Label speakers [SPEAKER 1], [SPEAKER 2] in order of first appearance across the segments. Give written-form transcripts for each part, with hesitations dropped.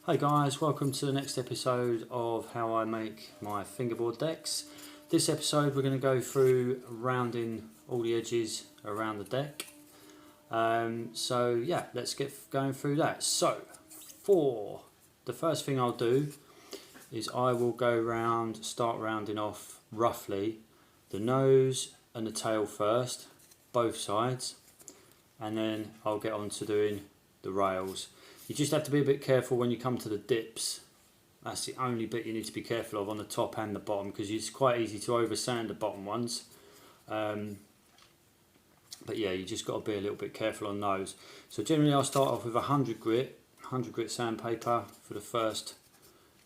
[SPEAKER 1] Hi guys, welcome to the next episode of how I make my fingerboard decks. This episode we're going to go through rounding all the edges around the deck. So yeah, let's get going through that. So for the first thing I'll do is I will start rounding off roughly the nose and the tail first, both sides, and then I'll get on to doing the rails. You just have to be a bit careful when you come to the dips. That's the only bit you need to be careful of on the top and the bottom, because it's quite easy to over sand the bottom ones. But yeah, you just got to be a little bit careful on those. So generally I'll start off with 100 grit sandpaper for the first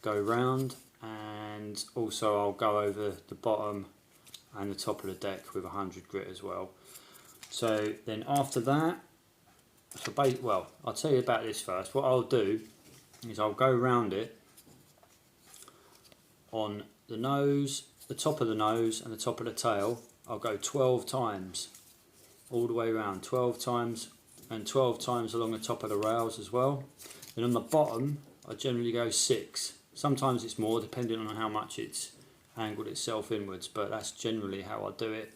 [SPEAKER 1] go round, and also I'll go over the bottom and the top of the deck with 100 grit as well. So then after that, well, I'll tell you about this first. What I'll do is I'll go round it on the nose, the top of the nose and the top of the tail. I'll go 12 times all the way around, 12 times, and 12 times along the top of the rails as well. And on the bottom I generally go 6. Sometimes it's more depending on how much it's angled itself inwards, but that's generally how I do it.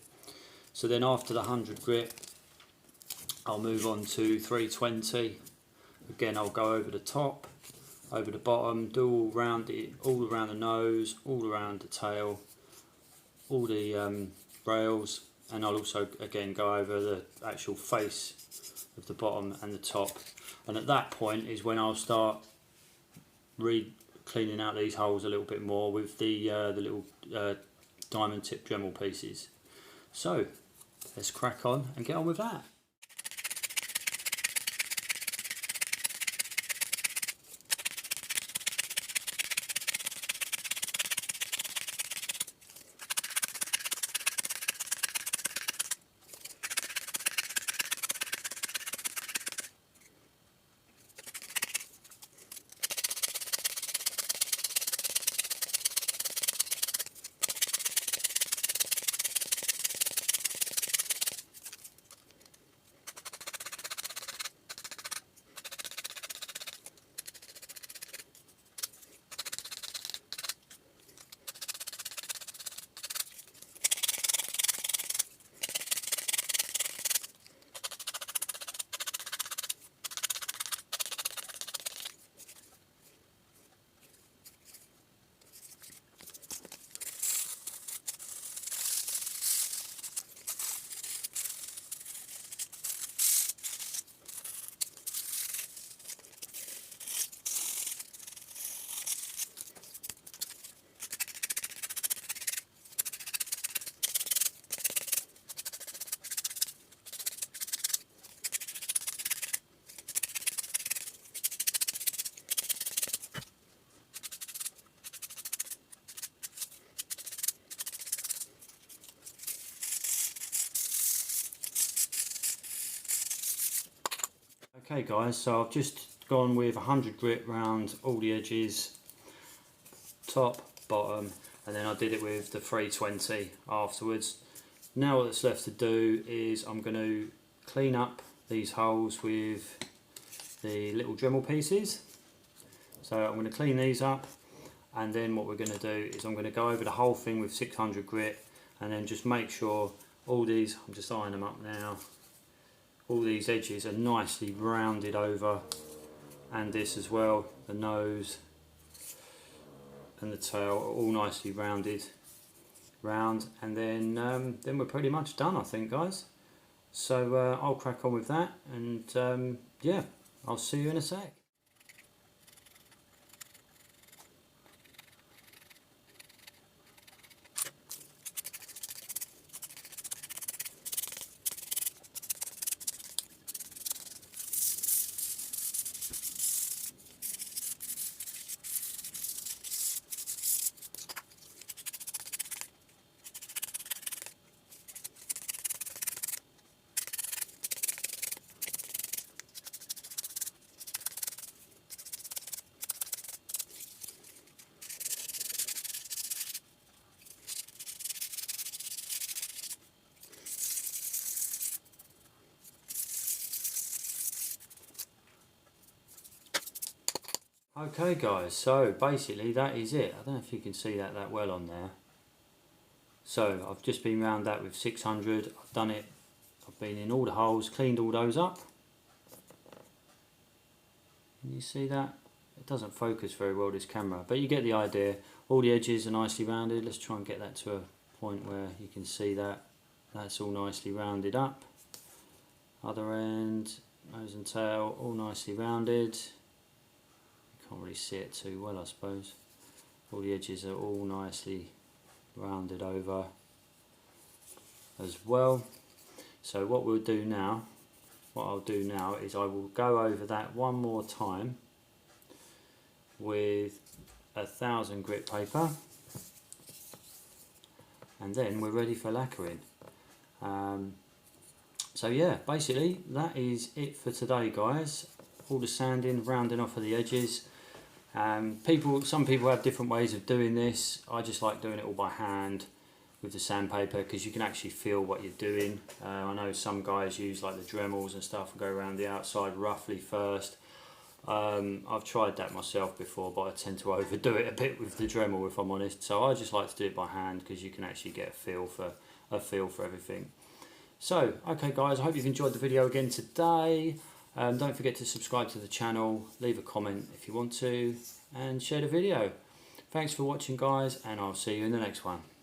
[SPEAKER 1] So then after the 100 grit I'll move on to 320. Again, I'll go over the top, over the bottom, do all around the nose, all around the tail, all the rails, and I'll also again go over the actual face of the bottom and the top. And at that point is when I'll start cleaning out these holes a little bit more with the little diamond tip Dremel pieces. So let's crack on and get on with that. Okay guys, so I've just gone with 100 grit round all the edges, top, bottom, and then I did it with the 320 afterwards. Now what's left to do is I'm going to clean up these holes with the little Dremel pieces. So I'm going to clean these up, and then what we're going to do is I'm going to go over the whole thing with 600 grit, and then just make sure all these, I'm just eyeing them up now, all these edges are nicely rounded over, and this as well, the nose and the tail are all nicely rounded round, and then we're pretty much done, I think, guys. So I'll crack on with that, and yeah, I'll see you in a sec. Okay guys, so basically that is it. I don't know if you can see that well on there. So I've just been round that with 600. I've done it, I've been in all the holes, cleaned all those up. Can you see that? It doesn't focus very well, this camera, but you get the idea. All the edges are nicely rounded. Let's try and get that to a point where you can see that. That's all nicely rounded up. Other end, nose and tail, all nicely rounded. Can't really see it too well, I suppose. All the edges are all nicely rounded over as well. So what we'll do now, what I'll do now is I will go over that one more time with 1000 grit paper, and then we're ready for lacquering. So yeah, basically that is it for today guys. All the sanding, rounding off of the edges. Some people have different ways of doing this. I just like doing it all by hand with the sandpaper because you can actually feel what you're doing. I know some guys use like the Dremels and stuff and go around the outside roughly first. I've tried that myself before, but I tend to overdo it a bit with the Dremel if I'm honest. So I just like to do it by hand because you can actually get a feel for everything. So okay guys, I hope you've enjoyed the video again today. Don't forget to subscribe to the channel, leave a comment if you want to, and share the video. Thanks for watching guys, and I'll see you in the next one.